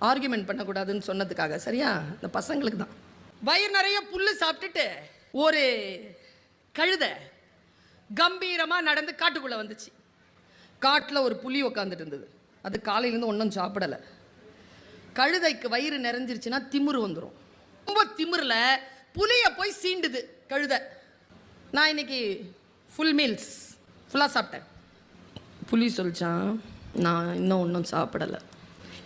Argument பண்ணக்கூடாதுன்னு சொன்னதுக்காக. சரியா? இந்த பசங்களுக்கு தான். வயிறு நிறைய புல்லு சாப்பிட்டுட்டு ஒரு கழுதை கம்பீரமாக நடந்து காட்டுக்குள்ளே வந்துச்சு. காட்டில் ஒரு புலி உக்காந்துட்டு இருந்தது. அது காலையிலேருந்து ஒன்றும் சாப்பிடலை. கழுதைக்கு வயிறு நிறைஞ்சிருச்சுன்னா திமிரு வந்துடும். ரொம்ப திமிரில் புலியை போய் சீண்டுது கழுதை. நான் இன்னைக்கு ஃபுல் மீல்ஸ் ஃபுல்லாக சாப்பிட்டேன். புலி சொல்லிச்சான், நான் இன்னும் ஒன்றும் சாப்பிடலை.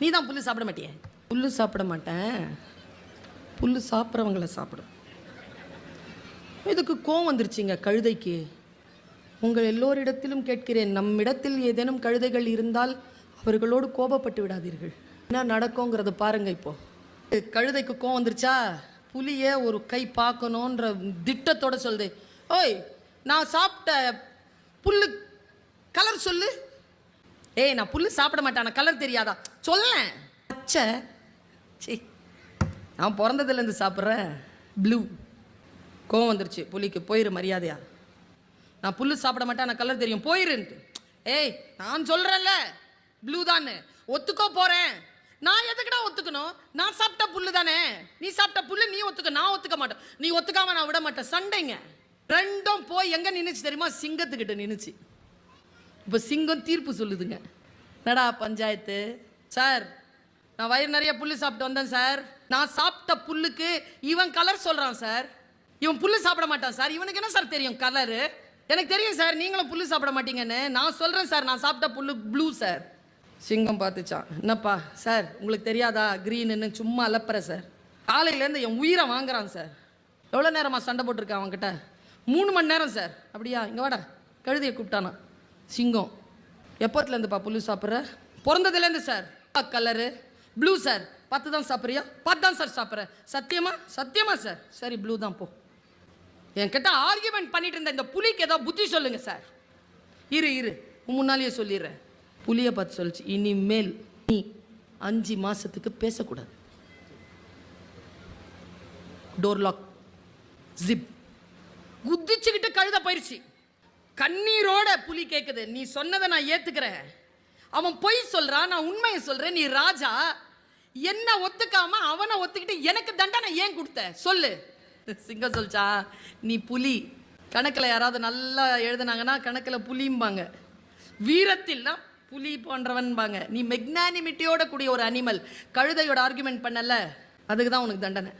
நீ தான் புல்லு சாப்பிட மாட்டியே. புல்லு சாப்பிட மாட்டேன், புல்லு சாப்பிட்றவங்கள சாப்பிடும். இதுக்கு கோவம் வந்துருச்சுங்க கழுதைக்கு. உங்கள் எல்லோரிடத்திலும் கேட்கிறேன், நம்மிடத்தில் ஏதேனும் கழுதைகள் இருந்தால் அவர்களோடு கோபப்பட்டு விடாதீர்கள். என்ன நடக்குங்கிறத பாருங்க. இப்போ கழுதைக்கு கோவம் வந்துருச்சா, புலியை ஒரு கை பார்க்கணுன்ற திட்டத்தோட சொல்லுது, ஓய் நான் சாப்பிட்ட புல்லு கலர் சொல்லு. ஏய் நான் புல்லு சாப்பிட மாட்டேன், கலர் தெரியாதா சொல்ல. பச்சை, சரி நான் பிறந்ததுலேருந்து சாப்பிட்றேன் ப்ளூ. கோவம் வந்துருச்சு புலிக்கு. போயிரு மரியாதையா. நான் புல்லு சாப்பிட மாட்டேன், நான் கலர் தெரியும், போயிருன்ட்டு. ஏய் நான் சொல்கிறேன்ல ப்ளூ தானே, ஒத்துக்கோ போகிறேன். நான் எதுக்குடா ஒத்துக்கணும்? நான் சாப்பிட்ட புல்லு தானே, நீ சாப்பிட்ட புல்லு நீ ஒத்துக்க, நான் ஒத்துக்க மாட்டேன். நீ ஒத்துக்காம நான் விட மாட்டேன். சண்டைங்க. ரெண்டும் போய் எங்கே நின்றுச்சு தெரியுமா? சிங்கத்துக்கிட்ட நின்றுச்சு. இப்போ சிங்கம் தீர்ப்பு சொல்லுதுங்க. என்னடா பஞ்சாயத்து சார், நான் வயிறு நிறைய புல்லு சாப்பிட்டு வந்தேன் சார். நான் சாப்பிட்ட புல்லுக்கு இவன் கலர் சொல்கிறான் சார். இவன் புல்லு சாப்பிட மாட்டான் சார். இவனுக்கு என்ன சார் தெரியும் கலரு? எனக்கு தெரியும் சார், நீங்களும் புல்லு சாப்பிட மாட்டீங்கன்னு. நான் சொல்கிறேன் சார், நான் சாப்பிட்ட புல்லு ப்ளூ சார். சிங்கம் பார்த்துச்சான், என்னப்பா சார் உங்களுக்கு தெரியாதா க்ரீனுன்னு? சும்மா அலப்புற சார். காலையிலேருந்து என் உயிரை வாங்குறான் சார். எவ்வளோ நேரமாக சண்டை போட்டிருக்கேன் அவன்கிட்ட? 3 மணி நேரம் சார். அப்படியா? இங்கே வாடா. கழுதையை கூப்பிட்டானா சிங்கம். எப்போத்துலேருந்துப்பா புல்லு சாப்பிட்ற? பிறந்ததுலேருந்து சார். Colour blue sir. 10 தான் சாப்பிட்றியா? 10 தான் சார் சாப்பிட்றேன். சத்தியமா? சத்தியமா சார். சரி ப்ளூ தான் போ. என்கிட்ட ஆர்கியூமெண்ட் பண்ணிட்டு இருந்த இந்த புலிக்கு ஏதோ புத்தி சொல்லுங்க சார். இரு முன்னாலேயே சொல்லிடுறேன். புலியை பார்த்து சொல்லிச்சு, இனிமேல் நீ 5 மாசத்துக்கு பேசக்கூடாது. Door lock, zip. குதிச்சுக்கிட்டு கழுத போயிடுச்சு. கண்ணீரோட புலி கேட்குது, நீ சொன்னதை நான் ஏத்துக்கிறேன். அவன் பொய் சொல்றான், நான் உண்மையை சொல்றேன். நீ ராஜா, என்ன ஒத்துக்காம அவனை ஒத்துக்கிட்டு எனக்கு தண்டனை ஏன் கொடுத்த சொல்லு. சிங்கம் சொல்லிச்சா, நீ புலி. கணக்கில் யாராவது நல்லா எழுதுனாங்கன்னா கணக்கில் புலிம்பாங்க, வீரத்தில் புலி போன்றவன்பாங்க. நீ மெக்னானிமிட்டியோட கூடிய ஒரு அனிமல். கழுதையோட ஆர்குமெண்ட் பண்ணல, அதுக்கு தான் உனக்கு தண்டனை.